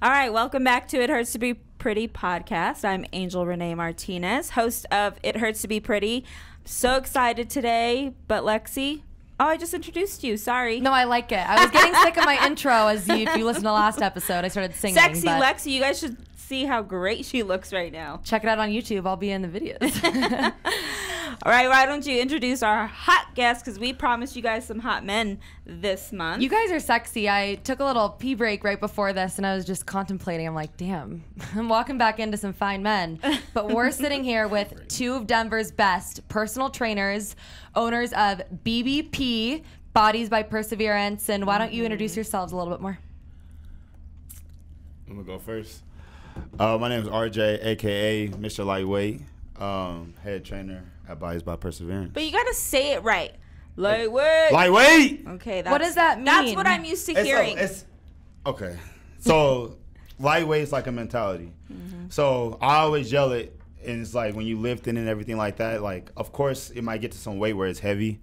All right, welcome back to It Hurts to Be Pretty podcast. I'm Angel Renee Martinez, host of It Hurts to Be Pretty. So excited today, but Lexi, I just introduced you. Sorry. No, I like it. I was getting sick of my intro. If you listen to the last episode, I started singing. Sexy Lexi, you guys should see how great she looks right now. Check it out on YouTube. I'll be in the videos. All right, why don't you introduce our hot guest, because we promised you guys some hot men this month. You guys are sexy. I took a little pee break right before this, and I was just contemplating. I'm like, damn, I'm walking back into some fine men. But we're sitting here with two of Denver's best personal trainers, owners of BBP, Bodies by Perseverance. And why don't you introduce yourselves a little bit more? I'm going to go first. My name is RJ, a.k.a. Mr. Lightweight, head trainer at Bodies by Perseverance. But you got to say it right. Lightweight. Lightweight! Okay, what does that mean? That's what I'm used to hearing. Okay. So, lightweight is like a mentality. So, I always yell it, and it's like when you lifting and everything like that, like, of course, it might get to some weight where it's heavy,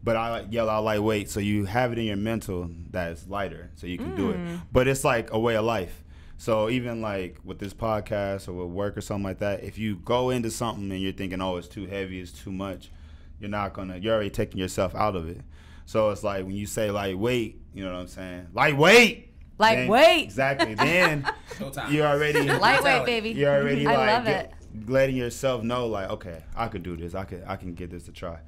but I yell out lightweight, so you have it in your mental that it's lighter, so you can do it. But it's like a way of life. So even like with this podcast or with work or something like that, if you go into something and you're thinking, oh, it's too heavy, it's too much, you're already taking yourself out of it. So it's like when you say lightweight, you know what I'm saying? Lightweight! Lightweight! Exactly. Then you're already... Lightweight, baby. You're already I love it. letting yourself know, like, okay, I could do this. I can get this to try.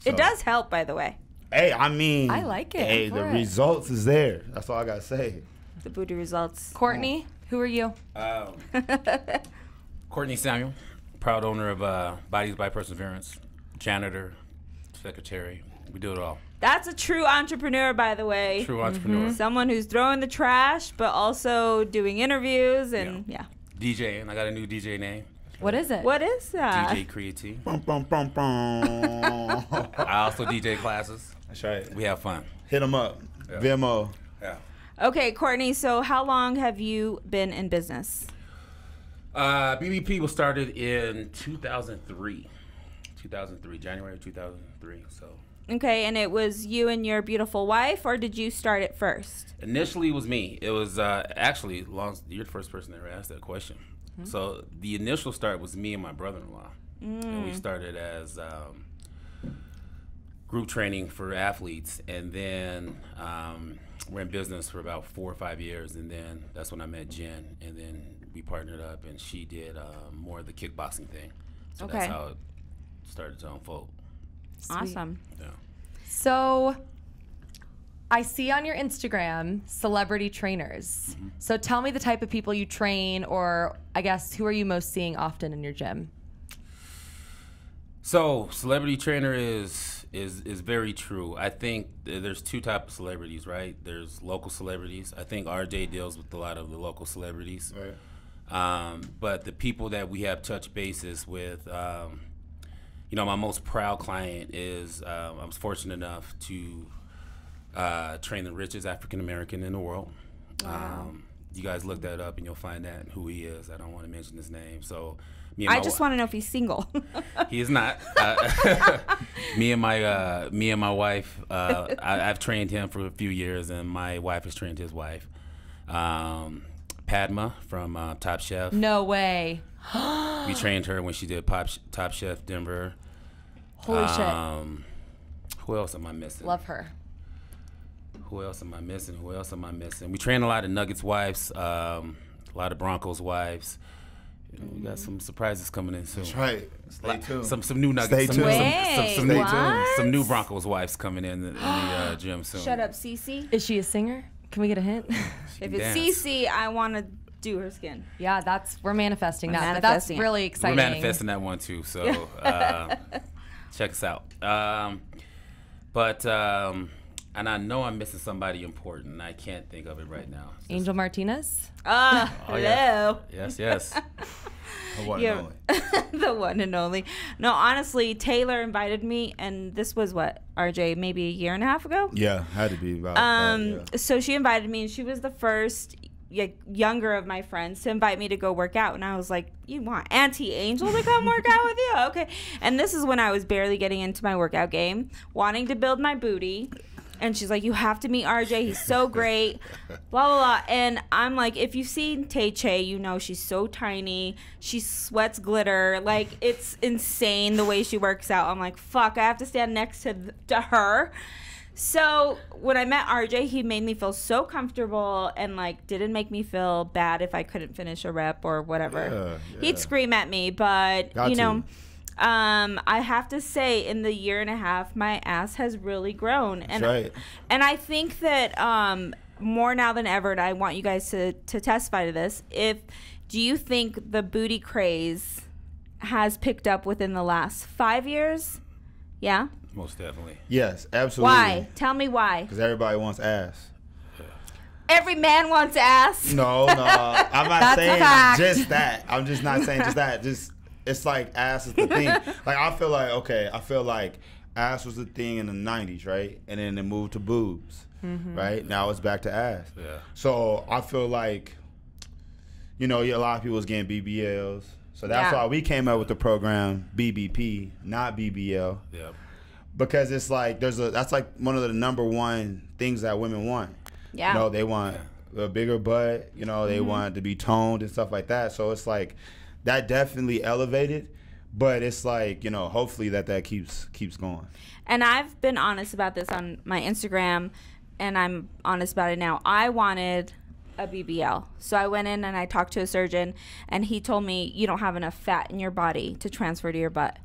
So, it does help, by the way. Hey, I mean... I like it. Hey, the results is there. That's all I got to say. The booty results. Courtney, who are you? Courtney Samuel, proud owner of Bodies by Perseverance, janitor, secretary. We do it all. That's a true entrepreneur, by the way. True entrepreneur. Someone who's throwing the trash, but also doing interviews and yeah. DJ, and I got a new DJ name. What is it? What is that? DJ Creatine. Bum, bum, bum, bum. I also DJ classes. That's right. We have fun. Hit them up. Yeah. Vimo. Yeah. Okay, Courtney, so how long have you been in business? BBP was started in 2003. January 2003. So. Okay, and it was you and your beautiful wife, or did you start it first? Initially, it was me. It was actually, you're the first person that ever asked that question. So the initial start was me and my brother-in-law. And we started as group training for athletes, and then we're in business for about 4 or 5 years, and then that's when I met Jen, and then we partnered up, and she did more of the kickboxing thing. So that's how it started to unfold. Sweet. Awesome. Yeah. So I see on your Instagram celebrity trainers. So tell me the type of people you train, or I guess who are you most seeing often in your gym? So celebrity trainer is very true. I think there's two types of celebrities, right? There's local celebrities. I think RJ deals with a lot of the local celebrities. Right. But the people that we have touched bases with, my most proud client is I was fortunate enough to train the richest African American in the world. Wow. You guys look that up and you'll find out who he is. I don't want to mention his name. So I just want to know if he's single. He is not. Me and my wife, I've trained him for a few years, and my wife has trained his wife. Padma from Top Chef. No way. We trained her when she did Top Chef Denver. Holy shit. Who else am I missing? Love her. Who else am I missing? We train a lot of Nuggets wives, a lot of Broncos wives. We got some surprises coming in soon. That's right. Stay tuned. Some new Nuggets. Stay tuned. Some new Broncos wives coming in the gym soon. Shut up, Cece. Is she a singer? Can we get a hint? If it's Cece, I want to do her skin. Yeah, we're manifesting that. But manifesting that's really exciting. We're manifesting that one too. So check us out. And I know I'm missing somebody important. I can't think of it right now. Angel Martinez? Hello. Yeah. Yes. The one and only. The one and only. No, honestly, Taylor invited me, and this was what, RJ, maybe a year and a half ago? Yeah, had to be about that, yeah. So she invited me, and she was the first younger of my friends to invite me to go work out. And I was like, you want Auntie Angel to come work out with you? Okay. And this is when I was barely getting into my workout game, wanting to build my booty. And she's like, you have to meet RJ. He's so great. Blah, blah, blah. And I'm like, if you've seen Tay-Che, you know she's so tiny. She sweats glitter. Like, it's insane the way she works out. I'm like, fuck, I have to stand next to her. So when I met RJ, he made me feel so comfortable and, like, didn't make me feel bad if I couldn't finish a rep or whatever. Yeah. He'd scream at me, but, you know... I have to say, in the year and a half, my ass has really grown. And, that's right. And I think that more now than ever, and I want you guys to testify to this, do you think the booty craze has picked up within the last 5 years? Yeah? Most definitely. Yes, absolutely. Why? Tell me why. Because everybody wants ass. Every man wants ass. No. I'm not saying just that. I'm just not saying just that. It's like ass is the thing. Like, I feel like ass was the thing in the 90s, right? And then it moved to boobs, right? Now it's back to ass. Yeah. So I feel like, you know, a lot of people was getting BBLs. So that's why we came up with the program BBP, not BBL. Yeah. Because it's like that's like one of the number one things that women want. Yeah. You know, they want a bigger butt, you know, they want to be toned and stuff like that. So it's like that definitely elevated, but it's like, you know, hopefully that keeps going. And I've been honest about this on my Instagram, and I'm honest about it now. I wanted a BBL. So I went in and I talked to a surgeon, and he told me, you don't have enough fat in your body to transfer to your butt.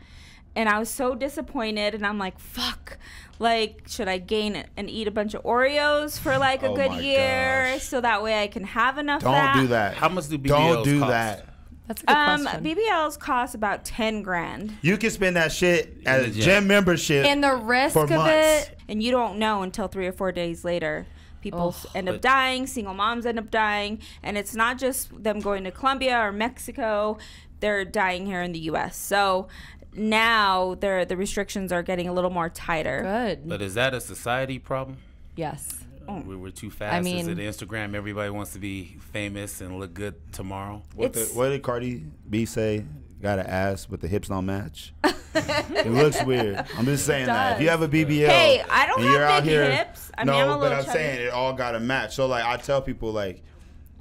And I was so disappointed, and I'm like, fuck. Like, should I gain and eat a bunch of Oreos for like a good year so that way I can have enough fat? Don't do that. How much do BBLs Don't do cost? that. That's a good question. BBLs cost about 10 grand. You can spend that shit as a gym membership. And the risk for of months. it. And you don't know until 3 or 4 days later. People end up dying. Single moms end up dying. And it's not just them going to Colombia or Mexico. They're dying here in the U.S. So now the restrictions are getting a little more tighter. Good. But is that a society problem? Yes. We're too fast. I mean, is it Instagram? Everybody wants to be famous and look good tomorrow. What did Cardi B say? Got an ass, but the hips don't match. It looks weird. I'm just saying that. If you have a BBL, hey, I don't have big here, hips. I mean, I'm a little I'm chubby. saying it all got to match. So like, I tell people, like,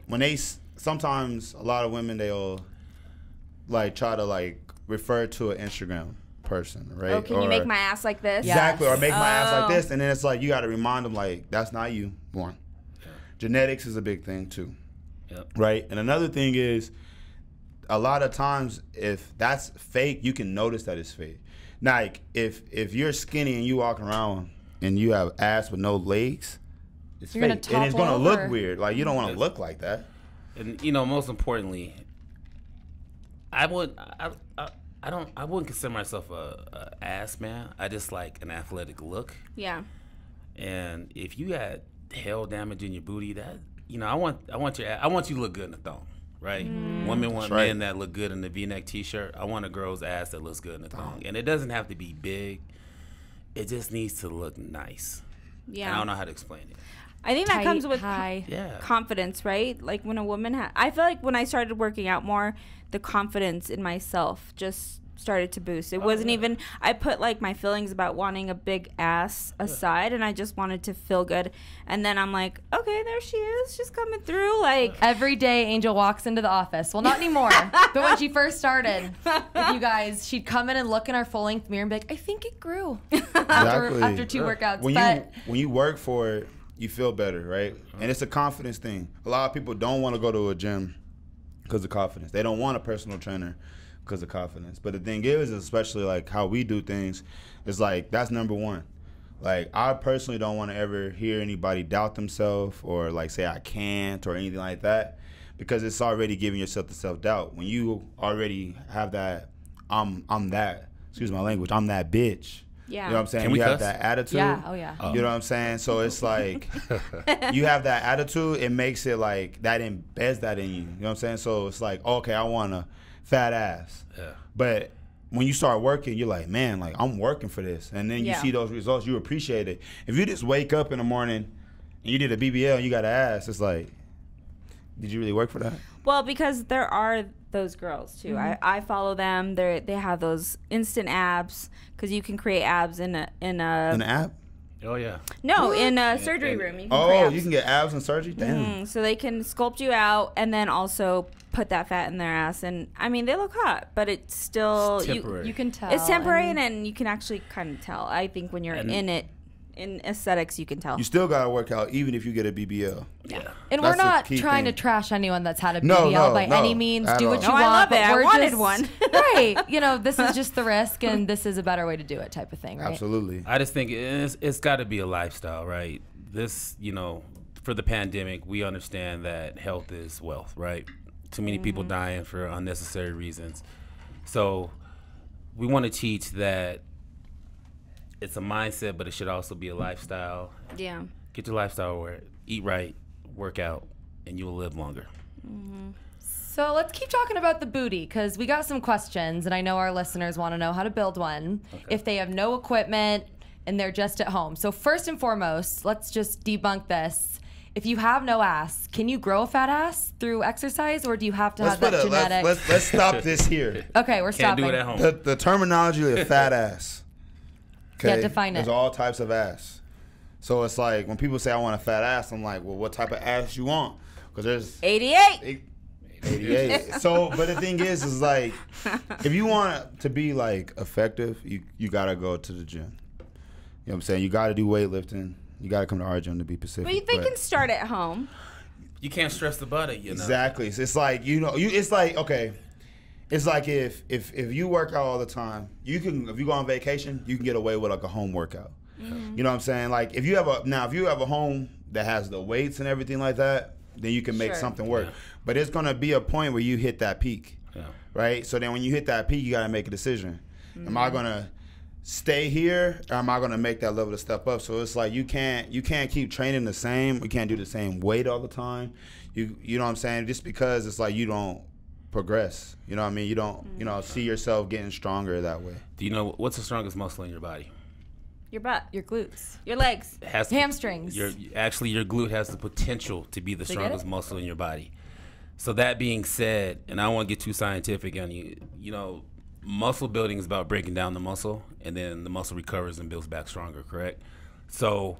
when sometimes a lot of women, they'll like try to like refer to an Instagram person, right? Oh, can you make my ass like this? Exactly, or make my ass like this, and then it's like you got to remind them, like, that's not you, one. Yeah. Genetics is a big thing too, right? And another thing is, a lot of times if that's fake, you can notice that it's fake. Like if you're skinny and you walk around and you have ass with no legs, it's fake, and it's gonna look weird. Like, you don't want to look like that. And you know, most importantly, I wouldn't consider myself a ass man. I just like an athletic look. Yeah. And if you had hair damage in your booty, that, you know, I want you to look good in the thong, right? Women want men that look good in the V-neck T-shirt. I want a girl's ass that looks good in the thong, and it doesn't have to be big. It just needs to look nice. Yeah. And I don't know how to explain it. I think that comes with yeah. confidence, right? Like when a woman I feel like when I started working out more, the confidence in myself just started to boost. It wasn't even, I put like my feelings about wanting a big ass aside, and I just wanted to feel good. And then I'm like, okay, there she is. She's coming through. Like every day Angel walks into the office. Well, not anymore. But when she first started with you guys, she'd come in and look in our full length mirror and be like, I think it grew after 2 workouts. When you work for it, you feel better, right? And it's a confidence thing. A lot of people don't want to go to a gym because of confidence. They don't want a personal trainer because of confidence. But the thing is, especially like how we do things, is like that's number one. Like, I personally don't want to ever hear anybody doubt themselves or like say I can't or anything like that, because it's already giving yourself the self-doubt. When you already have that, I'm that, excuse my language, I'm that bitch. Yeah. You know what I'm saying? Can we you have cuss? that attitude. Yeah. Oh, yeah. You know what I'm saying? So it's like, you have that attitude, it makes it like, that embeds that in you. You know what I'm saying? So it's like, okay, I want a fat ass. Yeah. But when you start working, you're like, man, like, I'm working for this. And then you see those results, you appreciate it. If you just wake up in the morning and you did a BBL and you got an ass, it's like, did you really work for that? Well, because there are those girls too. I follow them. They have those instant abs, because you can create abs in an app. Oh yeah. No, in a surgery room. You can Oh, cramps. you can get abs and surgery? Damn. So they can sculpt you out and then also put that fat in their ass. And I mean, they look hot, but it's still It's temporary. You can tell. It's temporary, and you can actually kind of tell. I think when you're in it, in aesthetics, you can tell. You still got to work out even if you get a BBL. Yeah. And That's we're the not key trying thing. to trash anyone that's had a No, BBL by no, any means. at Do what all. you No, want. I love but it. I we're wanted just- one. Right. You know, this is just the risk, and this is a better way to do it type of thing, right? Absolutely. I just think it's got to be a lifestyle, right? This, for the pandemic, we understand that health is wealth, right? Too many people dying for unnecessary reasons. So we want to teach that it's a mindset, but it should also be a lifestyle. Yeah. Get your lifestyle where eat right, work out, and you will live longer. So let's keep talking about the booty, because we got some questions, and I know our listeners want to know how to build one if they have no equipment and they're just at home. So first and foremost, let's just debunk this. If you have no ass, can you grow a fat ass through exercise, or do you have to have that genetic? Let's stop this here. Okay, we're Can't stopping. do it at home. The terminology of fat ass. Yeah, define There's it. all types of ass. So it's like when people say I want a fat ass, I'm like, well, what type of ass you want? Because there's 88. 88. So, but the thing is like, if you want it to be like effective, you gotta go to the gym. You know what I'm saying? You gotta do weightlifting. You gotta come to our gym to be Pacific. But they can start at home. You can't stress the butter, Exactly. It's like it's like okay. It's like if you work out all the time, you can if you go on vacation, you can get away with like a home workout. You know what I'm saying? Like if you have a home that has the weights and everything like that, then you can make Sure. something work. Yeah. But it's gonna be a point where you hit that peak. Yeah. Right? So then when you hit that peak, you gotta make a decision. Am I gonna stay here, or am I gonna make that level to step up? So it's like you can't keep training the same. You can't do the same weight all the time. You know what I'm saying? Just because it's like you don't progress. You know what I mean? You don't see yourself getting stronger that way. Do you know what's the strongest muscle in your body? Your butt. Your glutes. Your legs. It has Hamstrings. Your glute has the potential to be the get strongest it? muscle in your body. So that being said, and I don't want to get too scientific on you, muscle building is about breaking down the muscle, and then the muscle recovers and builds back stronger, correct? So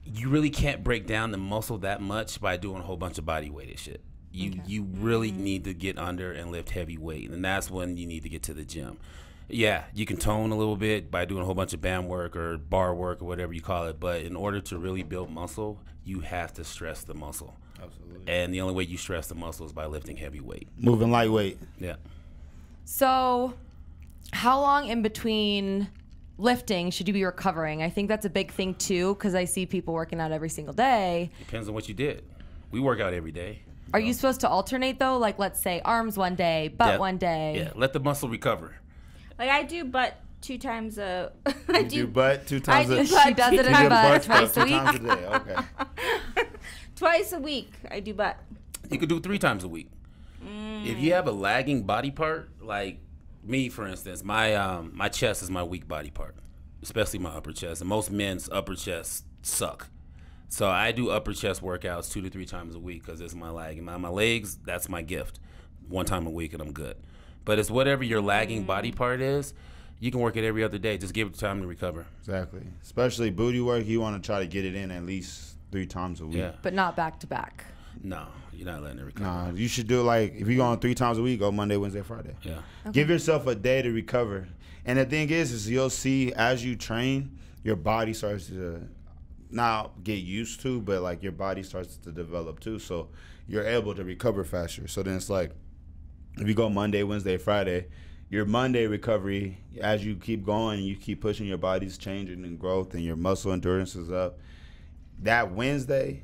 you really can't break down the muscle that much by doing a whole bunch of body weight and shit. You really need to get under and lift heavy weight, and that's when you need to get to the gym. Yeah, you can tone a little bit by doing a whole bunch of band work or bar work or whatever you call it, but in order to really build muscle, you have to stress the muscle. Absolutely. And the only way you stress the muscle is by lifting heavy weight. Moving lightweight. Yeah. So how long in between lifting should you be recovering? I think that's a big thing too, because I see people working out every single day. Depends on what you did. We work out every day. Are you supposed to alternate though? Like let's say arms one day, butt Yeah. one day. Yeah, let the muscle recover. Like I do butt 2 times a. You do butt 2 times I a do She butt does two it in You her do butt butt twice a 2 week. times a day. Okay. Twice a week. I do butt. You could do 3 times a week. If you have a lagging body part, like me, for instance, my chest is my weak body part, especially my upper chest. And most men's upper chests suck. So I do upper chest workouts 2 to 3 times a week because it's my lag. And my legs, that's my gift. 1 time a week and I'm good. But it's whatever your lagging body part is, you can work it every other day. Just give it time to recover. Exactly. Especially booty work, you want to try to get it in at least 3 times a week. Yeah. But not back to back. No, you're not letting it recover. Nah, you should do like if you're going 3 times a week, go Monday, Wednesday, Friday. Yeah. Give yourself a day to recover. And the thing is you'll see as you train, your body starts to not get used to, but like your body starts to develop too. So you're able to recover faster. So then it's like if you go Monday, Wednesday, Friday, your Monday recovery, as you keep going, you keep pushing, your body's changing and growth and your muscle endurance is up. That Wednesday,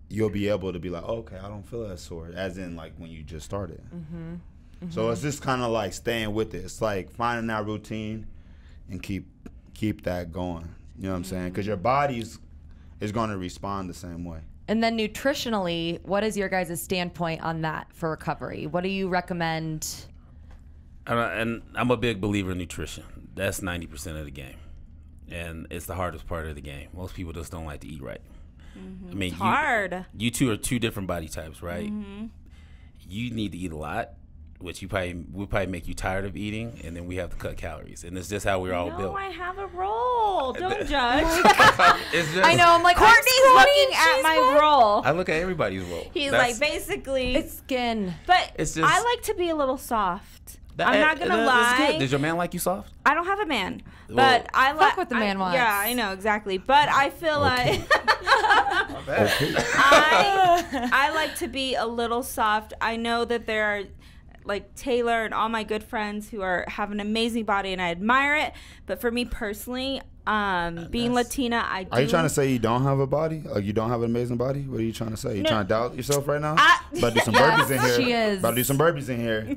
you'll be able to be like, okay, I don't feel as sore, as in like when you just started. So it's just kind of like staying with it. It's like finding that routine and keep that going. You know what I'm saying? Because your body is going to respond the same way. And then nutritionally, what is your guys' standpoint on that for recovery? What do you recommend? And I'm a big believer in nutrition. That's 90% of the game. And it's the hardest part of the game. Most people just don't like to eat right. I mean, Hard. You two are 2 different body types, right? You need to eat a lot, which we probably make you tired of eating, and then we have to cut calories, and it's just how we're all No, built. I have a roll. Don't judge. It's just, I know. I'm like, Courtney's looking at my roll. I look at everybody's role. He's That's- like, basically. it's skin. But It's just- I like to be a little soft. that- I'm not gonna that's good. lie. Does your man like you soft? I don't like a man, Well, but I like what the man wants. Yeah, I know exactly. But I feel like Not bad. I like to be a little soft. I know that there are like Taylor and all my good friends who have an amazing body, and I admire it. But for me personally, being Latina, I do. Are you trying to say you don't have a body? Like you don't have an amazing body? What are you trying to say? You No. trying to doubt yourself right now? I- About to do some Yes, burpees in here. she is. About to do some burpees in here.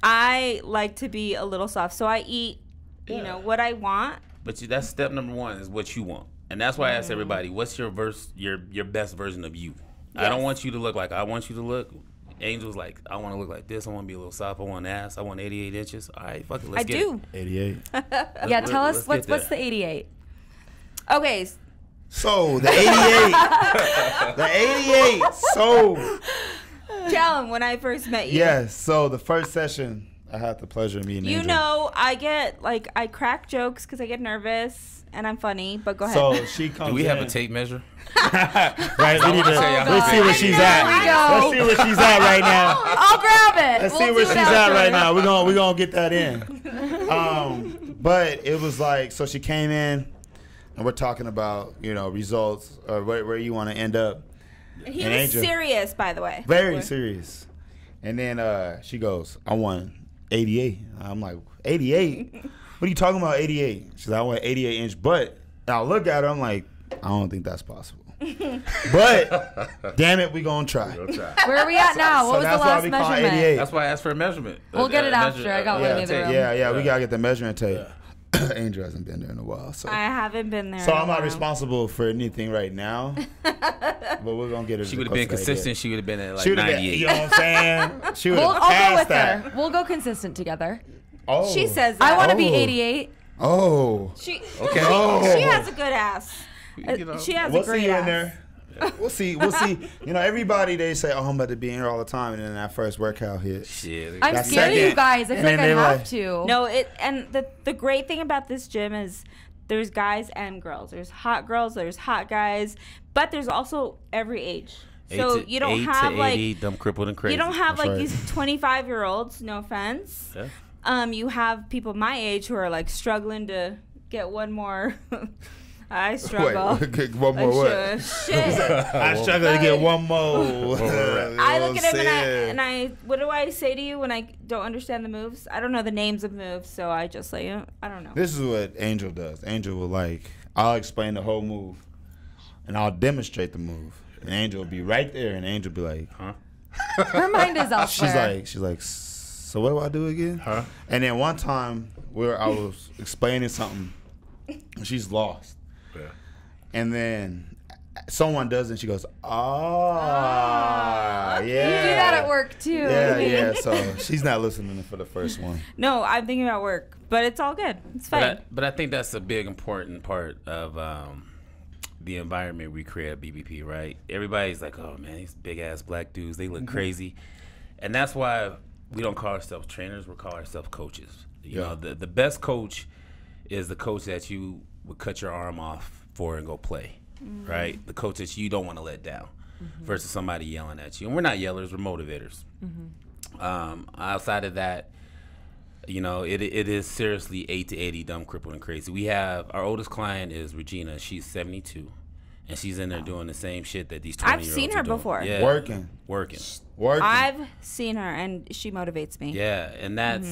I like to be a little soft, so I eat, you know, what I want. But that's step number one is what you want, and that's why I ask everybody, what's your best version of you? I don't Yes. want you to look like I want you to look. Angel's like, I want to look like this. I want to be a little soft. I want ass. I want 88 inches. All right, fuck it. Let's I get do. 88. Yeah, tell us let's get what's there. the 88. Okay, So the 88. The 88. So tell him when I first met you. yes. So the first session, I had the pleasure of meeting You Angel. know, I crack jokes because I get nervous and I'm funny. But go ahead. So she comes. Do we have in. a tape measure? Right. We need to. Oh, Let's see where she's at. There we go. Let's see where she's at right now. I'll grab it. Let's We'll see do where it she's at after. right now. We're gonna get that in. But it was like, so she came in, and we're talking about results or where you want to end up. he and was Angel. serious, by the way. Very serious. And then she goes, I want 88. I'm like, 88? What are you talking about, 88? She's like, I want 88 inch butt. And I look at her, I'm like, I don't think that's possible. But damn it, we gonna try. Where are we at now? What was the that's why last we call measurement? 88. That's why I asked for a measurement. We'll get it after. I got one in the other room. Yeah, we gotta get the measurement tape. Angel hasn't been there in a while, so I haven't been there. so in a I'm not while. responsible for anything right now. But we're gonna get her. She would have been consistent. She would have been at like She would have been. 98. You know what I'm saying? She would have I'll go passed with that. her. We'll go consistent together. Oh. She says that. I want to be Oh. 88. Oh. She, Okay. Oh. she has a good ass. You know. She has We'll a great see you ass. in there. We'll see. Everybody they say, "Oh, I'm about to be in here all the time," and then that first workout hits. Shit. I'm That's scared of you second. guys. I And feel like then I they have like- to. No, and the great thing about this gym is there's guys and girls. There's hot girls, there's hot guys, but there's also every age. So you don't 8 have to like 80, dumb, crippled, and crazy. you don't have That's like right. these 25-year-olds. No offense. Yeah. You have people my age who are like struggling to get one more. I struggle. Wait, one I more what? Shit. I struggle to get one more. I look at him and I what do I say to you when I don't understand the moves? I don't know the names of moves, so I just like I don't know. This is what Angel does. Angel will I'll explain the whole move, and I'll demonstrate the move. And Angel will be right there, and Angel will be like, Huh? Her mind is elsewhere. she's like, so what do I do again? Huh? And then one time where I was explaining something, and she's lost. Yeah. And then someone does it, and she goes, yeah. You do that at work too. Yeah. So she's not listening for the first one. No, I'm thinking about work, but it's all good. It's fine. But I think that's a big important part of the environment we create at BBP, right? Everybody's like, oh man, these big ass black dudes, they look crazy. And that's why we don't call ourselves trainers, we call ourselves coaches. You know, the best coach is the coach that you would cut your arm off for and go play, right? The coach that you don't want to let down versus somebody yelling at you. And we're not yellers, we're motivators. Outside of that, you know, it is seriously 8 to 80, dumb, crippled, and crazy. We have, our oldest client is Regina. She's 72. And she's in there doing the same shit that these 20-year-olds I've seen her are doing. before. Yeah. Working. I've seen her and she motivates me. Yeah, and that's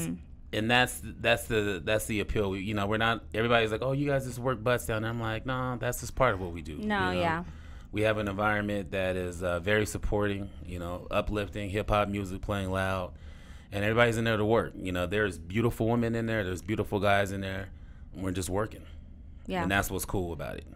the appeal. You know, we're not, everybody's like, oh, you guys just work butts down there. I'm like, no, that's just part of what we do. No, you know? yeah. We have an environment that is very supporting, you know, uplifting, hip-hop music playing loud, and everybody's in there to work. You know, there's beautiful women in there, there's beautiful guys in there, and we're just working. Yeah. And that's what's cool about it.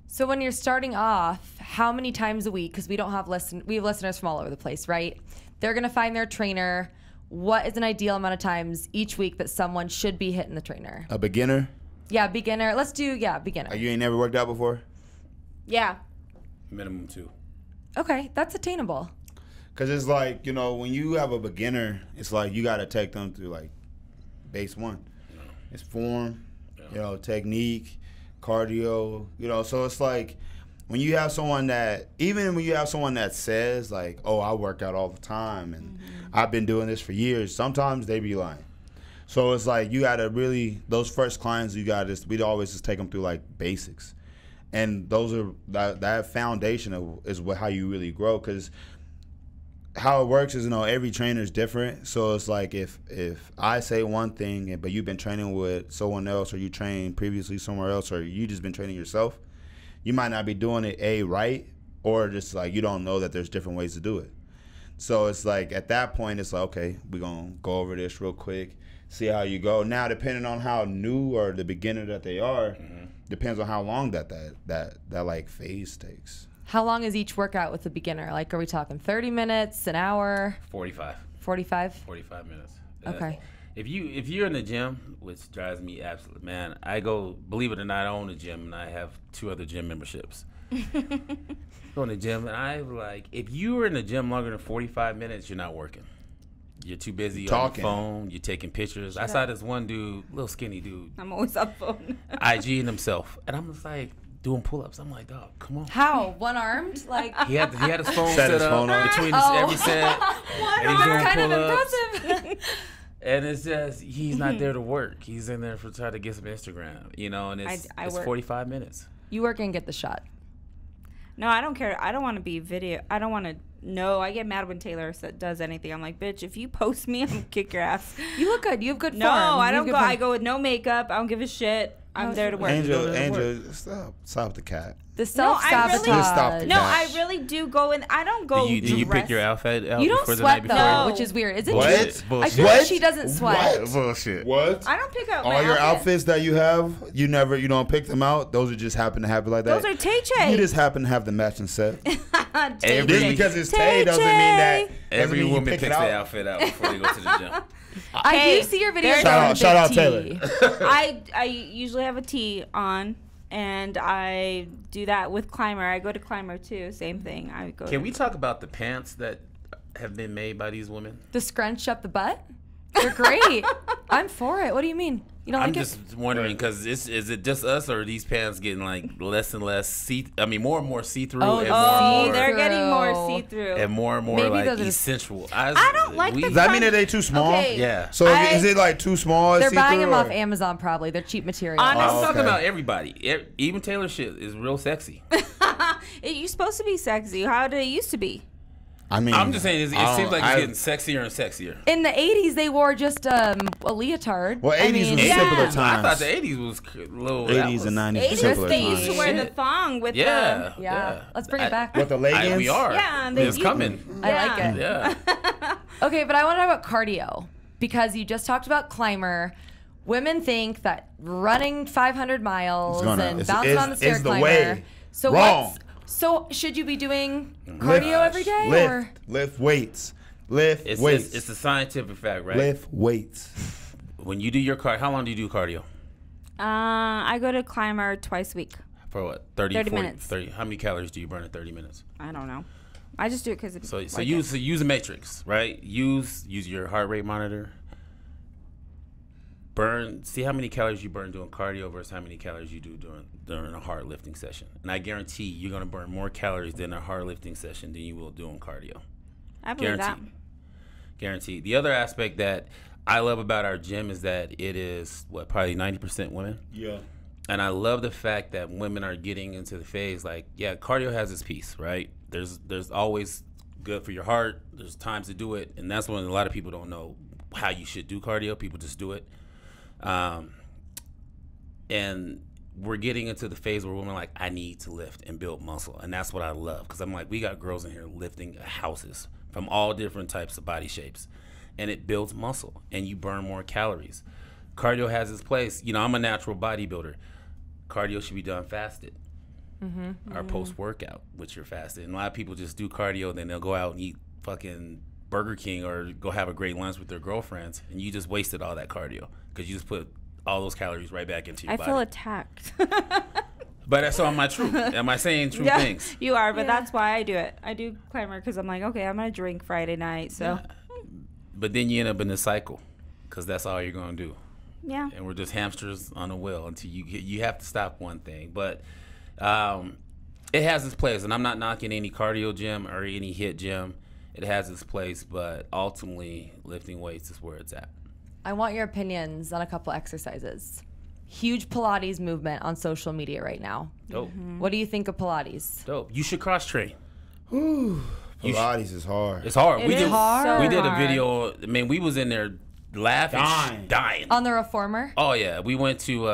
So when you're starting off, how many times a week? Because we don't have we have listeners from all over the place, right? They're gonna find their trainer. What is an ideal amount of times each week that someone should be hitting the trainer? A beginner? Yeah, beginner. Let's do beginner. You ain't never worked out before? Yeah. Minimum 2. Okay, that's attainable. Because it's like, when you have a beginner, it's like you got to take them through like base one. It's form, technique, cardio, so it's like when you have someone that, even when you have someone that says like, oh, I work out all the time and I've been doing this for years, sometimes they be lying. So it's like you got to really, those first clients, we'd always just take them through like basics. And those are, that foundation is how you really grow. Because how it works is, every trainer is different. So it's like if I say one thing, but you've been training with someone else, or you trained previously somewhere else, or you just been training yourself, you might not be doing it right, or just like you don't know that there's different ways to do it. So it's like at that point, it's like, okay, we're going to go over this real quick, see how you go. Now, depending on how new or the beginner that they are, depends on how long that like phase takes. How long is each workout with a beginner? Like, are we talking 30 minutes, an hour? 45. 45? 45 minutes. Okay. If you're in the gym, which drives me absolutely, man, I go, believe it or not, I own a gym and I have 2 other gym memberships. Go in the gym and I like, if you were in the gym longer than 45 minutes, you're not working. You're too busy talking on your phone. You're taking pictures. I saw this one dude, little skinny dude. I'm always on phone. IGing himself, and I'm just like doing pull-ups. I'm like, dog, come on. How? One-armed? Like He had his phone Set set his up phone up. between every set, and he's doing kind of pull-ups. impressive. And it's just he's not there to work. He's in there for trying to get some Instagram, and it's I work. 45 minutes. You work and get the shot. No, I don't care. I don't want to be video. I don't want to. No, I get mad when Taylor does anything. I'm like, bitch, if you post me, I'm gonna kick your ass. You look good. You have good form. No, I You have don't good go. form. I go with no makeup. I don't give a shit. I'm there to work. Angel, stop the cat. The No, I self-sabotage. really- Just stop the No, cat. I really do go in. I don't go. Do you pick dressed. your outfit out You don't before the night sweat, before? though, No. which is weird. Is it What? true? Bullshit. I feel like she doesn't sweat. What? Bullshit. What? I don't pick out All my your outfit. outfits that you have, you don't pick them out. Those are just happen to happen like that. Those are Tay-Chay. You just happen to have the matching set. Tay-Chay. Just because it's Tay doesn't mean that. Every doesn't mean you woman pick picks it their out. outfit out before they go to the gym. I Hey, do see your videos. there's- Shout out on Taylor. Big T. I usually have a tee on, and I do that with Climber. I go to Climber too. Same thing. I go. Can we talk about the pants that have been made by these women? The scrunch up the butt? They're great. I'm for it. What do you mean? You don't I'm like just wondering because is it just us or are these pants getting like less and less more and more see-through Oh, and oh, more and more they're getting more See-through. see-through. and more Maybe like those are- essential. I don't like the Does that mean that they too small? Okay. Yeah. So is it like too small? They're buying see-through, them off or- Amazon probably. They're cheap material. Honest- I'm Oh, talking okay. about everybody. Even Taylor shit is real sexy. You're supposed to be sexy. How did it used to be? I mean, I'm just saying it seems like it's I- getting sexier and sexier. In the 80s, they wore just a leotard. Well, 80s was Yeah. simpler I times. thought the 80s was a little. 80s and 90s was 80s simpler they used to times. wear the Shit. thong with Yeah. Yeah. Let's bring it back. With the leggings? We are. Yeah, and they- It's coming. I like it. Yeah. Okay, but I want to talk about cardio because you just talked about climber. Women think that running 500 miles and bouncing on the stair is the climber. way. So Wrong. So should you be doing cardio every day or? Lift weights. Lift It's weights. it's a scientific fact, right? Lift weights. When you do your how long do you do cardio? I go to Climber twice a week. For what? 30 30 40, minutes. 30. How many calories do you burn in 30 minutes? I don't know. I just do it because it's So like use a matrix, right? Use your heart rate monitor. See how many calories you burn doing cardio versus how many calories you do during a hard lifting session. And I guarantee you're going to burn more calories in a hard lifting session than you will doing cardio. I believe Guaranteed. Guaranteed. The other aspect that I love about our gym is that it is probably 90% women. Yeah. And I love the fact that women are getting into the phase like, yeah, cardio has its piece, right? There's always good for your heart. There's times to do it, and that's when a lot of people don't know how you should do cardio. People just do it. And we're getting into the phase where women are like, I need to lift and build muscle, and that's what I love because I'm like, we got girls in here lifting houses from all different types of body shapes, and it builds muscle, and you burn more calories. Cardio has its place. I'm a natural bodybuilder. Cardio should be done fasted. Or post-workout, which you're fasted. And a lot of people just do cardio, then they'll go out and eat fucking Burger King or go have a great lunch with their girlfriends, and you just wasted all that cardio because you just put all those calories right back into your I body. feel attacked. But so am I true? Am I saying true Yeah, things? you are, but that's why I do it. I do climber because I'm like, okay, I'm gonna drink Friday night, so But then you end up in the cycle, because that's all you're gonna do. yeah. And we're just hamsters on a wheel until you have to stop one thing. But it has its place, and I'm not knocking any cardio gym or any HIIT gym. It has its place, but ultimately lifting weights is where it's at. I want your opinions on a couple exercises. Huge Pilates movement on social media right now. Dope. What do you think of Pilates? Dope. You should cross train. Pilates is hard. It's hard. It is so We did a hard. video. I mean, we was in there laughing, dying. On the reformer? Oh yeah, we went to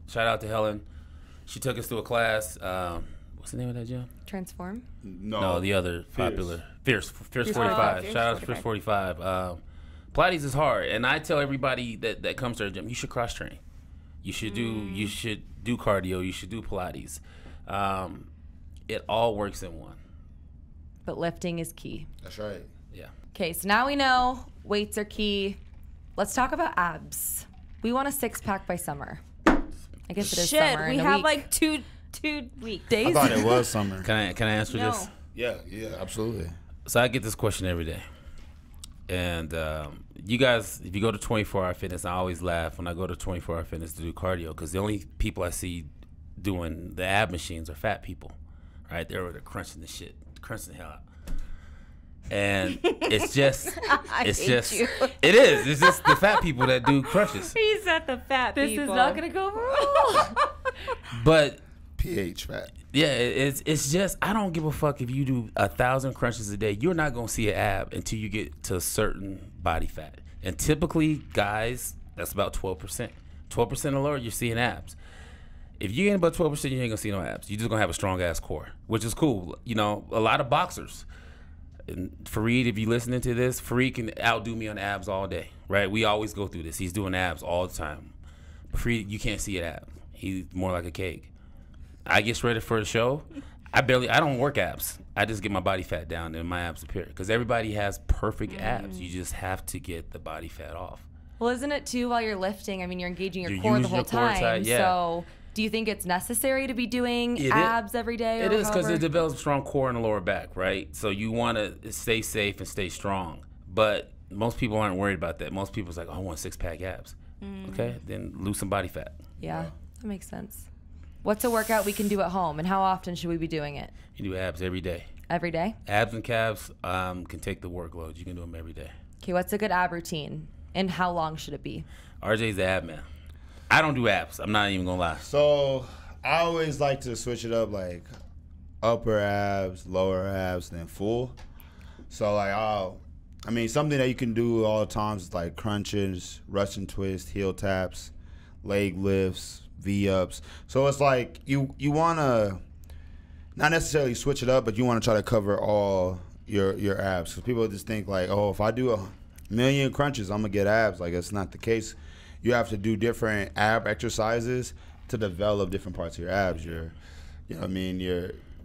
shout out to Helen. She took us to a class. What's the name of that gym? Transform? No, the other popular Fierce 45. Fierce Shout out to 45. Fierce 45. Pilates is hard, and I tell everybody that comes to our gym, you should cross train. You should do cardio. You should do Pilates. It all works in one. But lifting is key. That's right. Yeah. Okay, so now we know weights are key. Let's talk about abs. We want a 6-pack by summer. I guess it is Shit, summer. we in a have week. like two weeks. I days. thought it was summer. Can I answer No. this? Yeah, absolutely. So I get this question every day. And you guys, if you go to 24-hour fitness, I always laugh when I go to 24-hour fitness to do cardio, because the only people I see doing the ab machines are fat people, right? They're over there crunching the hell out. And it's just, it is. It's just the fat people that do crunches. He said the fat This people. is not going to go over well. But PH fat. yeah, it's just, I don't give a fuck if you do 1,000 crunches a day. You're not gonna see an ab until you get to a certain body fat. And typically, guys, that's about 12%. 12% or lower, you're seeing abs. If you ain't about 12%, you ain't gonna see no abs. You're just gonna have a strong ass core, which is cool. You know, a lot of boxers. And Fareed, if you listening to this, Fareed can outdo me on abs all day, right? We always go through this. He's doing abs all the time. But Fareed, you can't see an ab. He's more like a cake. I get ready for the show. I don't work abs. I just get my body fat down and my abs appear. Because everybody has perfect abs. You just have to get the body fat off. Well, isn't it too while you're lifting? I mean, you're engaging your You're core the using whole your core time. tight, yeah. So do you think it's necessary to be doing It is. abs every day? It or is, because however? it develops a strong core in the lower back, right? So you want to stay safe and stay strong. But most people aren't worried about that. Most people's like, oh, I want 6-pack abs. Okay, then lose some body fat. Yeah, that makes sense. What's a workout we can do at home, and how often should we be doing it? You do abs every day. Every day? Abs and calves can take the workload. You can do them every day. Okay, what's a good ab routine, and how long should it be? RJ's the ab man. I don't do abs. I'm not even going to lie. So I always like to switch it up, like upper abs, lower abs, then full. So like something that you can do all the times is like crunches, Russian twist, heel taps, leg lifts, V-ups. So it's like you want to not necessarily switch it up, but you want to try to cover all your abs. Because people just think like, oh, if I do 1,000,000 crunches, I'm going to get abs. Like, it's not the case. You have to do different ab exercises to develop different parts of your abs.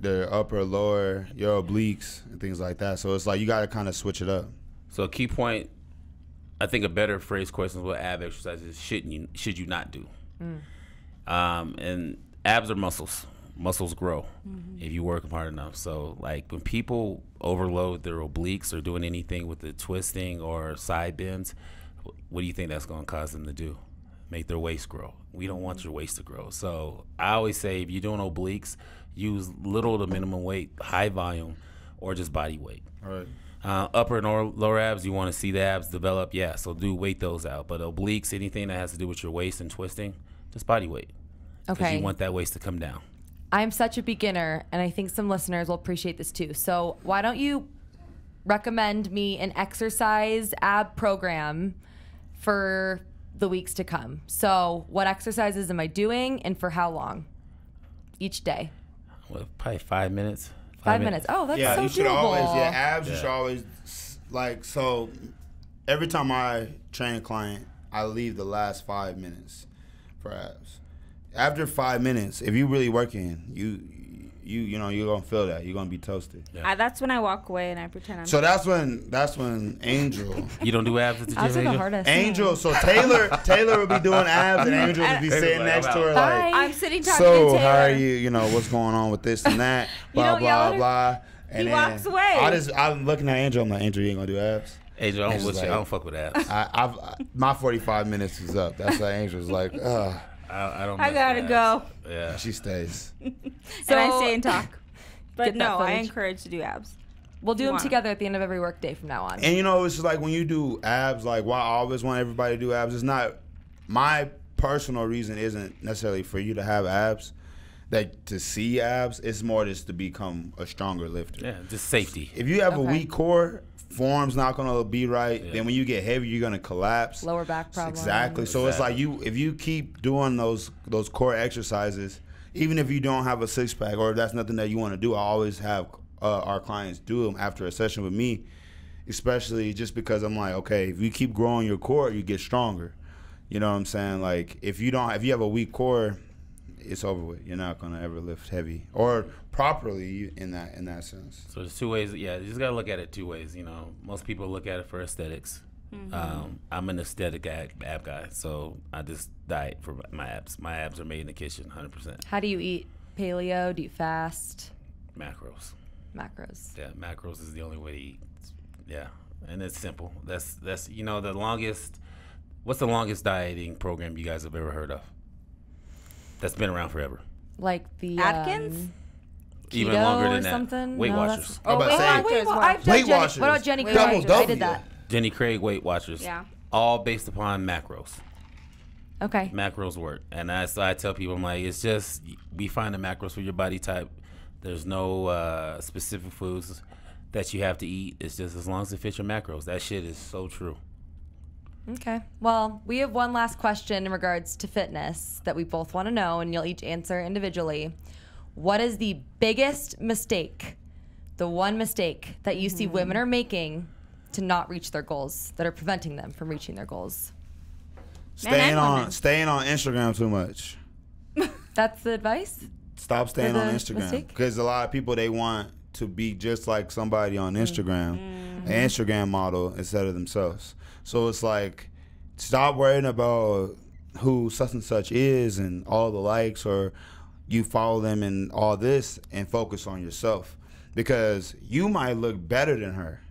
The upper, lower, your obliques, and things like that. So it's like you got to kind of switch it up. So a key point, I think a better phrase question is what ab exercises should you not do? And abs are muscles. Muscles grow if you work them hard enough. So like when people overload their obliques or doing anything with the twisting or side bends, what do you think that's going to cause them to do? Make their waist grow. We don't want your waist to grow. So I always say if you're doing obliques, use little to minimum weight, high volume, or just body weight. All right. Upper and lower abs, you want to see the abs develop, yeah, so weight those out. But obliques, anything that has to do with your waist and twisting, just body weight. Because Okay. you want that waist to come down. I'm such a beginner, and I think some listeners will appreciate this too. So why don't you recommend me an exercise ab program for the weeks to come? So what exercises am I doing, and for how long each day? Well, probably 5 minutes. 5 minutes. Oh, that's Yeah, so you should doable. always, abs, you Yeah. should always, like, so every time I train a client, I leave the last 5 minutes for abs. After 5 minutes, if you're really working, you know you're gonna feel that. You're gonna be toasted. Yeah. That's when I walk away and I pretend I'm. So that's when Angel. You don't do abs at the gym, Abs are the Angel? hardest. Angel, so Taylor will be doing abs, and Angel will be sitting next to her Bye. like, I'm sitting talking so to Taylor. how are you? You know what's going on with this and that, blah don't yell at blah her? blah. And He walks away. I'm looking at Angel. I'm like, Angel, you ain't gonna do abs? Angel, I don't, Angel's with you. like- I don't fuck with abs. My 45 minutes is up. That's why Angel's like, ugh. I don't. I mess gotta with go. abs. Yeah. She stays. And I stay and talk. But Get that no, I footage. encourage to do abs. We'll do You them wanna. together at the end of every work day from now on. And you know, it's just like when you do abs, like why I always want everybody to do abs. It's not my personal reason isn't necessarily for you to have abs, that to see abs. It's more just to become a stronger lifter. Yeah, just safety. If you have a Okay. weak core, form's not gonna be right. Yeah. Then when you get heavy, you're gonna collapse. Lower back problems. Exactly. So it's like Exactly. if you keep doing those core exercises, even if you don't have a six pack or if that's nothing that you want to do, I always have our clients do them after a session with me, especially just because I'm like, okay, if you keep growing your core, you get stronger. You know what I'm saying? Like if you have a weak core, it's over with. You're not gonna ever lift heavy or properly in that sense. So there's two ways. Yeah, you just gotta look at it two ways. You know, most people look at it for aesthetics. I'm an aesthetic ab guy, so I just diet for my abs. My abs are made in the kitchen, 100%. How do you eat? Paleo? Do you fast? Macros. Macros. Yeah, macros is the only way to eat. Yeah, and it's simple. That's the longest. What's the longest dieting program you guys have ever heard of? That's been around forever. Like the Atkins? Even keto longer or than that. something? Weight No, Watchers. I'm about to say, I've done Weight Jenny. Watchers. What about Jenny Weight Craig? Watchers. I Double did that. Jenny Craig, Weight Watchers. Yeah. All based upon macros. Okay. Macros work, and so I tell people, I'm like, it's just we find the macros for your body type. There's no specific foods that you have to eat. It's just as long as it fits your macros. That shit is so true. Okay. Well, we have one last question in regards to fitness that we both want to know, and you'll each answer individually. What is the biggest mistake, the one mistake that you see women are making to not reach their goals, that are preventing them from reaching their goals? and women. Staying on Instagram too much. That's the advice? Stop staying For on the Instagram mistake? because a lot of people they want to be just like somebody on Instagram, an Instagram model instead of themselves. So it's like stop worrying about who such and such is and all the likes or you follow them and all this and focus on yourself because you might look better than her.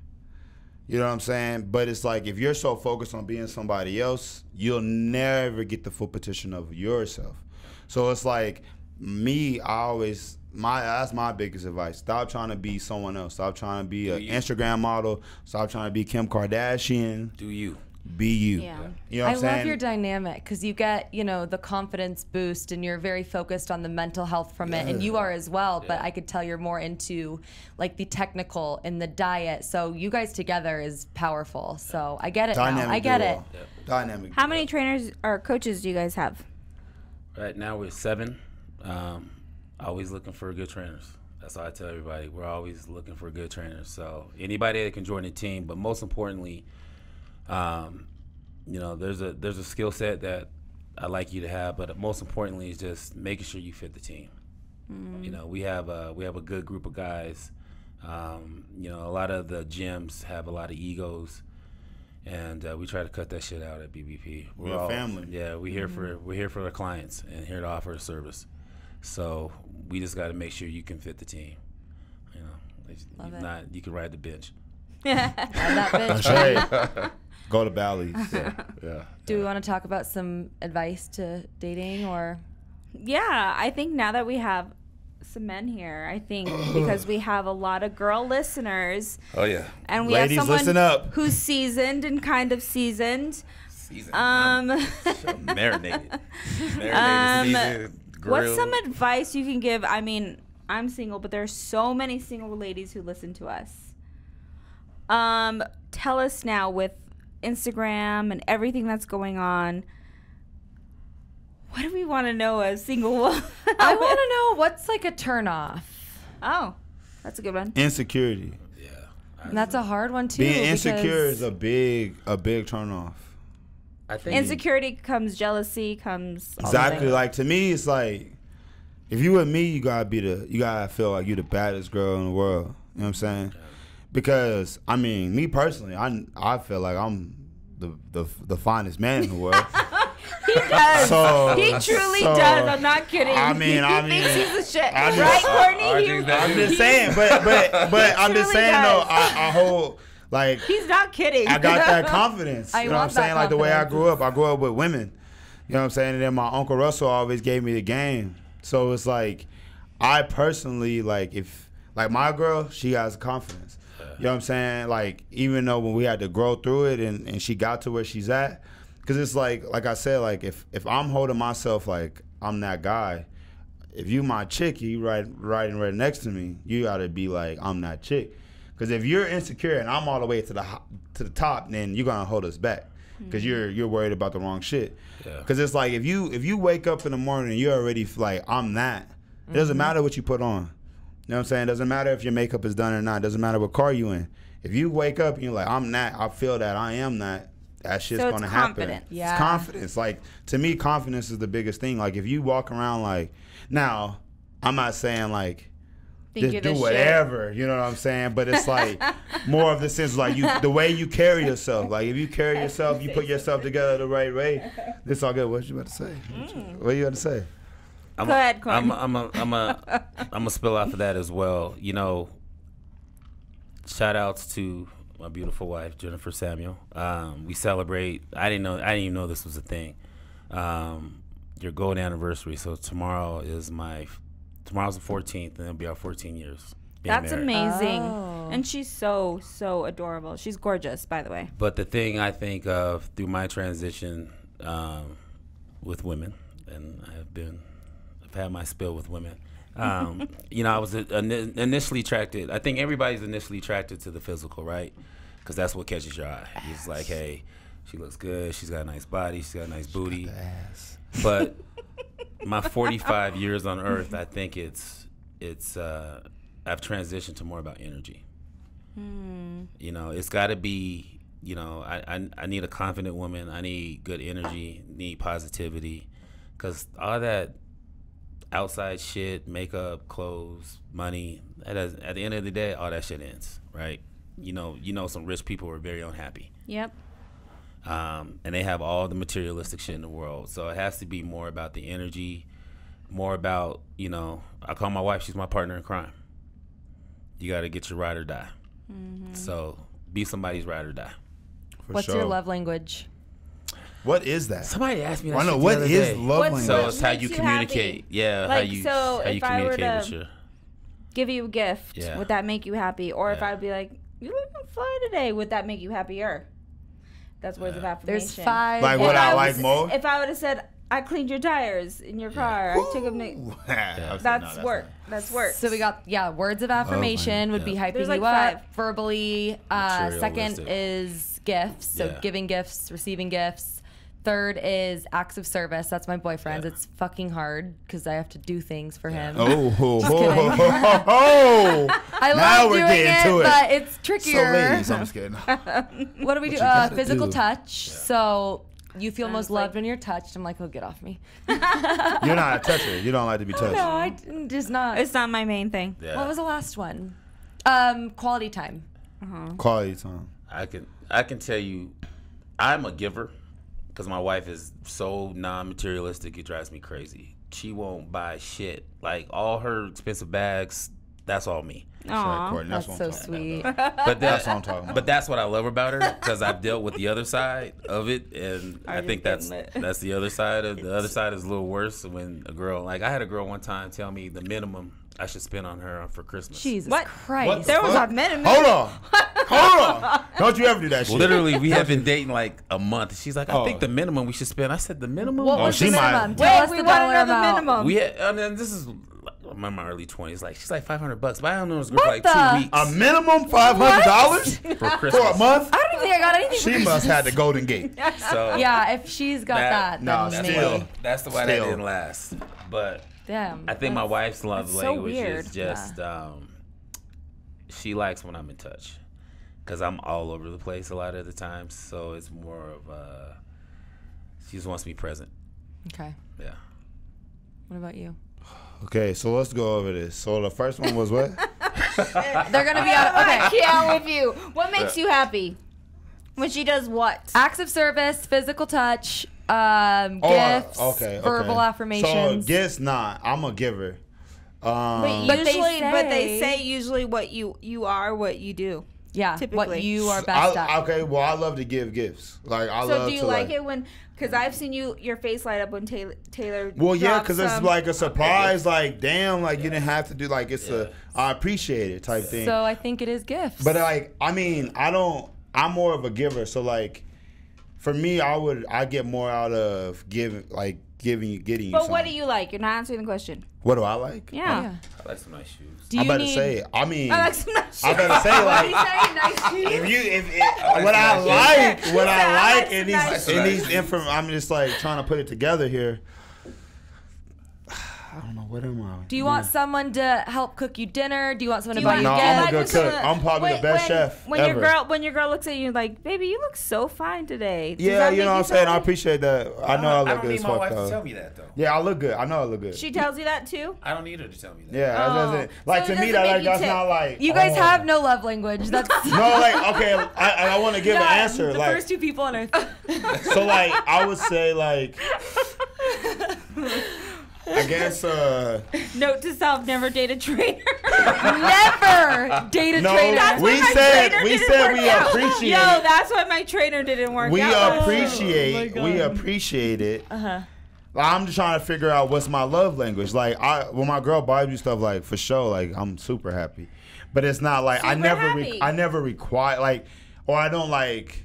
You know what I'm saying? But it's like if you're so focused on being somebody else, you'll never get the full potential of yourself. So it's like me, that's my biggest advice. Stop trying to be someone else. Stop trying to be an Instagram model. Stop trying to be Kim Kardashian. Do you? Be you. Yeah. You know what I I'm saying? love your dynamic because you get, the confidence boost and you're very focused on the mental health from it. And you are as well, but I could tell you're more into like the technical and the diet. So you guys together is powerful. So I get it now. I get it. duo. Dynamic. How duo. many trainers or coaches do you guys have? Right now we're 7. Always looking for good trainers. That's all I tell everybody. We're always looking for good trainers. So anybody that can join the team, but most importantly, there's a skill set that I like you to have, but most importantly is just making sure you fit the team. We have a good group of guys. A lot of the gyms have a lot of egos, and we try to cut that shit out at BBP. We're a family. Yeah, we're here for the clients and here to offer a service. So we just got to make sure you can fit the team. Love If it. not, you can ride the bench. Love that bitch. That's right. Go to Bally's. Yeah. Do we want to talk about some advice to dating or? Yeah, I think now that we have some men here, I think because we have a lot of girl listeners Oh yeah. and we Ladies, have someone listen up. who's seasoned and kind of seasoned. Marinated. Seasoned, What's grilled. some advice you can give? I mean, I'm single, but there's so many single ladies who listen to us. Tell us now with Instagram and everything that's going on. What do we want to know as single women? I want to know what's like a turnoff. Oh, that's a good one. Insecurity. Yeah. And that's a hard one too. Being insecure because is a big turnoff. I think Insecurity comes jealousy, comes all the Exactly. things. Like to me, it's like if you with me, you gotta feel like you the baddest girl in the world. You know what I'm saying? Because I mean, me personally, I feel like I'm the finest man in the world. He does. So, he truly does. I'm not kidding. I mean, he thinks he's the shit, I right, Courtney? I'm just saying, but I'm just saying though, I hold like he's not kidding. I got that confidence. You know what I'm saying? Like the way I grew up with women. You know what I'm saying? And then my Uncle Russell always gave me the game. So it's like, I personally, like, if, like, my girl, she has confidence. You know what I'm saying? Like, even though when we had to grow through it and she got to where she's at, because it's like I said, like, if I'm holding myself like I'm that guy, if you my chick, you riding right next to me, you got to be like, I'm that chick. Because if you're insecure and I'm all the way to the top, then you're going to hold us back. Because you're worried about the wrong shit. Because it's like if you wake up in the morning and you're already like, I'm that. It doesn't matter what you put on. You know what I'm saying? It doesn't matter if your makeup is done or not. It doesn't matter what car you in. If you wake up and you're like, I'm that, I feel that, I am that, that shit's so gonna happen. Confidence. Yeah. It's confidence. Like, to me, confidence is the biggest thing. Like, if you walk around like, now, I'm not saying like, just do whatever, you know what I'm saying? But it's like more of the sense like the way you carry yourself. Like if you carry yourself, you put yourself together the right way. It's all good. What you about to say? What you about to say? Go ahead, Courtney. I'm a spill off of that as well. You know, shout outs to my beautiful wife Jennifer Samuel. We celebrate. I didn't even know this was a thing. Your gold anniversary. So tomorrow's the 14th, and it'll be our 14 years. That's married. amazing. Oh. And she's so adorable. She's gorgeous, by the way. But the thing I think of through my transition with women, and I've had my spill with women. You know, I was initially attracted. I think everybody's initially attracted to the physical, right? Because that's what catches your eye. It's like, hey, she looks good. She's got a nice body. She's got a nice booty. But my 45 years on earth, I think I've transitioned to more about energy. You know, it's got to be, you know, I need a confident woman. I need good energy, need positivity. Because all that outside shit, makeup, clothes, money, at the end of the day, all that shit ends, right? You know, some rich people are very unhappy. Yep. And they have all the materialistic shit in the world. So it has to be more about the energy, more about, you know, I call my wife, she's my partner in crime. You got to get your ride or die. So be somebody's ride or die. What's your love language? What is that? Somebody asked me that. I know, shit what the other is day. love language? So it's how makes you you communicate. happy? Yeah, Like, how so you if I were communicate with to your... give you a gift, Yeah. would that make you happy? Or if Yeah. I'd be like, you looking fly today, would that make you happier? That's words of affirmation. There's 5. Like what I like more? If I would have said, I cleaned your tires in your car, I took them. That's work. That's work. So we got, words of affirmation would be hyping There's like you up 5. verbally. Second Materialistic. is gifts, so Yeah. giving gifts, receiving gifts. Third is acts of service. That's my boyfriend's. Yeah. It's fucking hard because I have to do things for him. I Now love we're doing getting it, to it. but it's So trickier. ladies, I'm just kidding. What do we do? you gotta Physical do. touch. So you feel most like- loved when you're touched. I'm like, oh, get off me. You're not a toucher. You don't like to be touched. No, I just not. It's not my main thing. Yeah. What was the last one? Quality time. Quality time. I can tell you, I'm a giver because my wife is so non-materialistic. It drives me crazy. She won't buy shit. Like all her expensive bags, that's all me. Aw. Courtney, That's what so I'm talking sweet. But That's what I'm talking about. But that's what I love about her because I've dealt with the other side of it, and I just think that's getting lit. that's the other side of the other side is a little worse when a girl like I had a girl one time tell me the minimum I should spend on her for Christmas. Jesus What? Christ. What the There was fuck? a minimum. Hold on. Don't you ever do that shit. Literally, we have been dating like a month. She's like, I Oh. think the minimum we should spend. I said the minimum. What Oh, was she the might- minimum? Wait, Tell us we the want to dollar know the amount. minimum. We had, and then this is I'm in my early 20s. Like she's like $500, but I don't know this girl for like What 2 the- weeks A minimum $500 for for Christmas. a month? I don't even think I got anything. She for must Christmas. have the Golden Gate. So Yeah, if she's got that, Nah, then still. maybe. that's the why that Still. didn't last. But Damn. I think my wife's love that's so language weird. is just she likes when I'm in touch because I'm all over the place a lot of the times. So it's more of she just wants me present. Okay. Yeah. What about you? Okay, so let's go over this. So the first one was what? They're gonna be out. I Okay. can't with you. What makes you happy? When she does what? Acts of service, physical touch, gifts, verbal affirmations. So gifts, nah. I'm a giver. But they say usually what you are, what you do. Yeah, typically. what you are best at. Okay, well, I love to give gifts. Like I love to. So do you like it when? Because I've seen your face light up when Taylor. Well, yeah, drops because it's like a surprise. Like, damn, like you didn't have to do. Like, it's I appreciate it type thing. So I think it is gifts. But like, I mean, I'm more of a giver. So like, for me, I get more out of getting you. But what do you like? You're not answering the question. What do I like? Yeah. I like some nice shoes. I better say it. I mean, I like some nice shoes. I better say like. Nice shoes. What I like in nice these I'm just like trying to put it together here. I don't know, what am I? Do you want someone to help cook you dinner? Do you want someone to buy you No, gifts? I'm a good cook. I'm probably the best chef ever. When your girl looks at you like, baby, you look so fine today. Does Yeah, that you make know what I'm saying? I happy? appreciate that. I know I look don't good need as my fuck wife to though. tell me that though. Yeah, I look good. I know I look good. She tells you that too? I don't need her to tell me that. Yeah, that's it. Like So to it me, doesn't make that you that's tick. not like. You guys oh. have no love language. That's No, like okay, I want to give an answer. The Like first two people on earth. so, like I would say like. I guess Note to self: never date a trainer. Never date a no. trainer. That's We why my said trainer we didn't said work we out. appreciate. Yo, that's why my trainer didn't work We out. appreciate. We appreciate it. I'm just trying to figure out what's my love language. Like when my girl buys me stuff, like for sure, like I'm super happy. But it's not like I Super never happy. I never require like, or I don't like.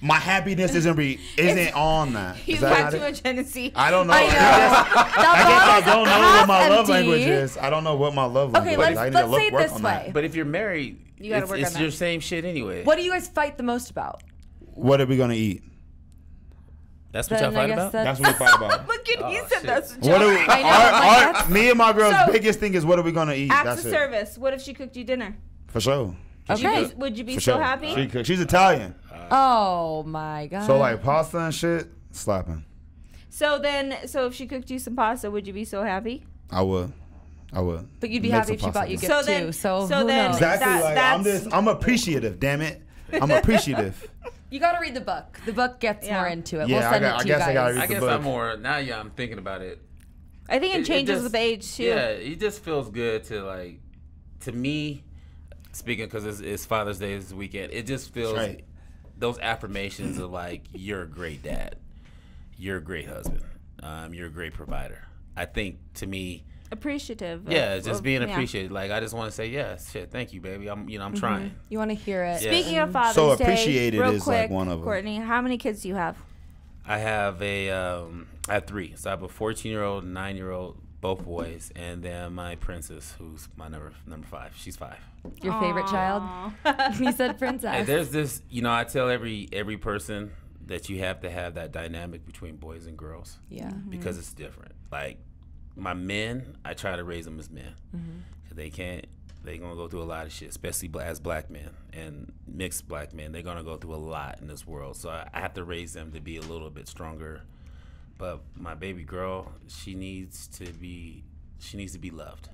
My happiness isn't on that. He's Is that got not too it? much Hennessy. I don't know. I know. I guess I don't know what my love empty. language is. I don't know what my love language Okay, is. I need let's to say it work this on way. that. But if you're married, You gotta work it's on your that. same shit anyway. What do you guys fight the most about? What are we gonna eat? That's what Then y'all I fight guess about? That's what we fight about. Look at he Oh, said shit. that's a What joke. are we, I know, I'm like, me and my girl's So- biggest thing is what are we gonna eat? Acts That's of it. service. What if she cooked you dinner? For sure. Okay. Would you be For so sure. happy? She's Italian, Oh my god. so like pasta and shit, slapping. So if she cooked you some pasta, would you be so happy? I would. But you'd be Make happy some if she pasta. bought you So gifts then- too. So so who then- knows? Exactly. That's- I'm appreciative. Damn it. I'm appreciative. You got to read the book. The book gets Yeah. more into it. Yeah, We'll send I it to you guess I gotta guys. read I the guess book. I'm more now. Yeah, I'm thinking about it. I think it changes just- with age too. Yeah, it just feels good to like, to me, speaking because it's Father's Day this weekend. It just feels right. those affirmations of like, you're a great dad, you're a great husband, you're a great provider. I think to me, Appreciative. yeah, just being yeah. appreciated. Like I just want to say, yeah, shit, thank you, baby. I'm trying. You want to hear it. Yeah. Speaking of Father's So Day, appreciated real is, like, quick, one of them. Courtney, how many kids do you have? I have I have 3. So I have a 14-year-old, 9-year-old, both boys, and then my princess, who's my number 5. She's 5. Your favorite child? He said princess. Hey, there's this, I tell every person that you have to have that dynamic between boys and girls. Yeah. Because it's different. Like my men, I try to raise them as men. 'Cause they're gonna go through a lot of shit, especially as black men and mixed black men. They're gonna go through a lot in this world. So I have to raise them to be a little bit stronger. But my baby girl, she needs to be loved,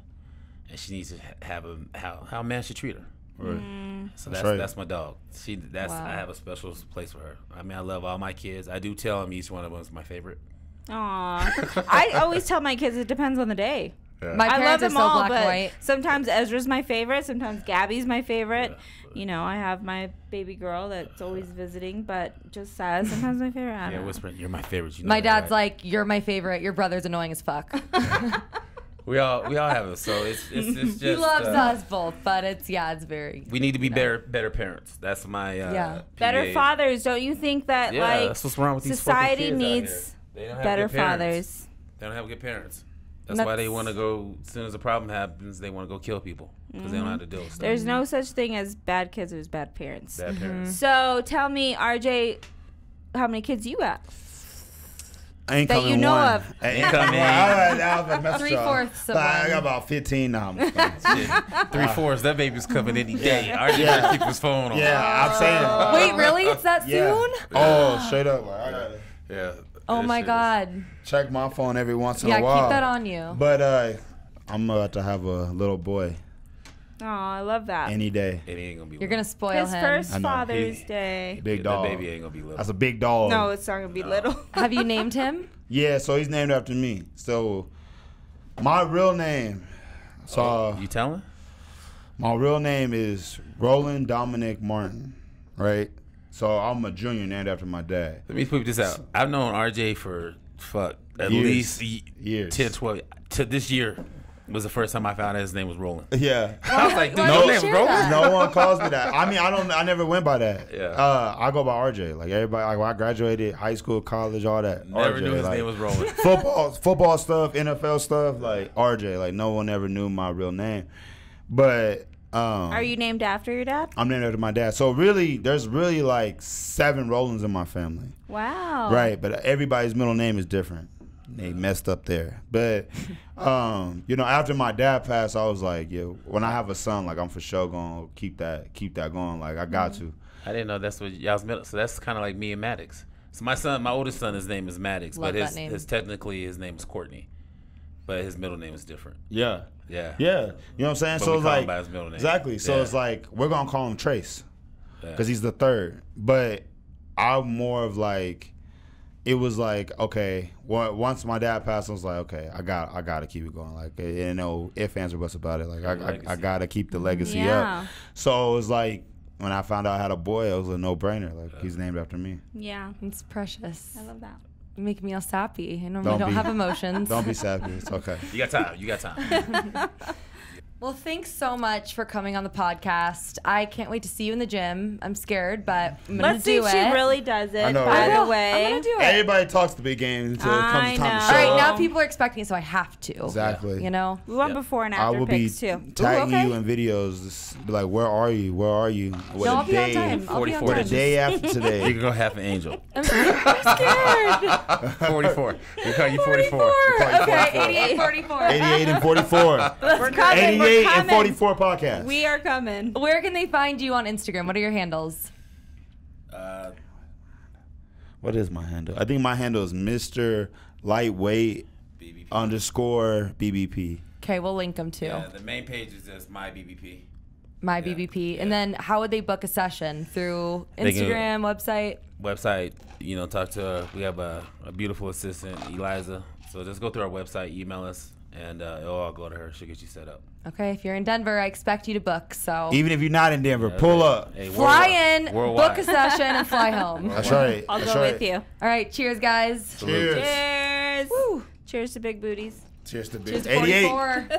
and she needs to have how a man should treat her. Right. So That's right. that's my dog. Wow. I have a special place for her. I mean, I love all my kids. I do tell them each one of them is my favorite. Aw. I always tell my kids it depends on the day. My I love parents are them so all, black but and white. sometimes Ezra's my favorite. Sometimes Gabby's my favorite. Yeah. I have my baby girl that's always visiting, but just sometimes my favorite. I Yeah, don't know. whispering, you're my favorite. You know My that, dad's right? like, you're my favorite. Your brother's annoying as fuck. we all have it. So it's just He loves us both, but it's very. We need to be better parents. That's my Yeah. Better PA. fathers. Don't you think that Yeah, that's what's wrong with these society fucking kids out needs here. They don't have better good parents. fathers? They don't have good parents. That's why they want to go. As soon as a problem happens, they want to go kill people because they don't know how to deal with stuff. There's no such thing as bad kids. There's bad parents. Bad parents. So tell me, RJ, how many kids you got? I ain't That coming you know one. of. I ain't Coming. coming. 3/4 of I one. got about 15 now. I'm just playing. Shit. 3/4. That baby's coming any day. RJ better keep his phone on. Yeah, I'm saying. Wait, really? It's that Yeah. soon? Oh, straight up. I gotta Yeah. Oh That my shit is- god. check my phone every once in Yeah, a while. keep that on you. But I'm about to have a little boy Oh, I love that. any day. It ain't gonna be. You're gonna spoil His him. first I know. Father's Day. Big The dog. baby ain't gonna be little. That's a big dog. No, it's not gonna be little. Have you named him? Yeah, so he's named after me. So my real name. So You telling? my real name is Roland Dominic Martin, right? So I'm a junior named after my dad. Let me put this out. I've known RJ for at Years. least Years. 10, 12. To this year was the first time I found out his name was Roland. Yeah. I was like, dude, Why your don't name you is share Roland? that? No one calls me that. I mean, I never went by that. Yeah. I go by RJ. Like everybody, like when I graduated, high school, college, all that. Never RJ, knew his like, name was Roland. football stuff, NFL stuff, like RJ. Like no one ever knew my real name. But Are you named after your dad? I'm named after my dad. So really, there's really like 7 Rolands in my family. Wow. Right, but everybody's middle name is different. They messed up there. But after my dad passed, I was like, yo, when I have a son, like I'm for sure gonna keep that going. Like I got to. I didn't know that's what y'all's middle. So that's kind of like me and Maddox. So my oldest son, his name is Maddox, Love but that name. his technically his name is Courtney, but his middle name is different. Yeah. Yeah. Yeah. You know what I'm saying? But So we it's call him like by his middle name. exactly. So Yeah. it's like we're gonna call him Trace Yeah. because he's the third. But I'm more of like, it was like, okay, once my dad passed, I was like, okay, I got to keep it going. Like, no ifs, ands, or buts about it. Like, I Legacy. got to keep the legacy Yeah. up. So it was like, when I found out I had a boy, it was a no-brainer. Like, he's named after me. Yeah. It's precious. I love that. You make me all sappy. I normally don't be. have emotions. Don't be sappy. It's okay. You got time. You got time. Well, thanks so much for coming on the podcast. I can't wait to see you in the gym. I'm scared, but I'm gonna Let's see do if it. she really does it, I know, by right? the I'm way. gonna do it. Everybody talks the big game until it I comes time to know. show All right, up. now people are expecting it, so I have to. Exactly. You know? We want Yeah. before and I after will be pics, too. tagging okay. you in videos. Just be like, where are you? Where are you? What No, a I'll be on day. time. I'll be on 44 The time. day after You today. can go half an angel. I'm scared. 44. We call you 44. Okay, 88, 44. 88 and 44. We're coming. 88 We're and coming. 44 podcast. We are coming. Where can they find you on Instagram? What are your handles? What is my handle? I think my handle is Mr. Lightweight BBP. _ BBP. Okay, we'll link them too. Yeah, the main page is just my BBP. My Yeah, BBP. yeah. And then how would they book a session? Through They can- Instagram, website? Website, talk to her. We have a beautiful assistant, Eliza. So just go through our website, email us, and it'll all go to her. She'll get you set up. Okay, if you're in Denver, I expect you to book. So Even if you're not in Denver, pull up. Hey, fly worldwide. in, Worldwide. book a session, and fly home. That's right. I'll That's go right. with you. All right, cheers, guys. Cheers. Cheers. Woo. Cheers to big booties. Cheers to Cheers big. to 88. 44.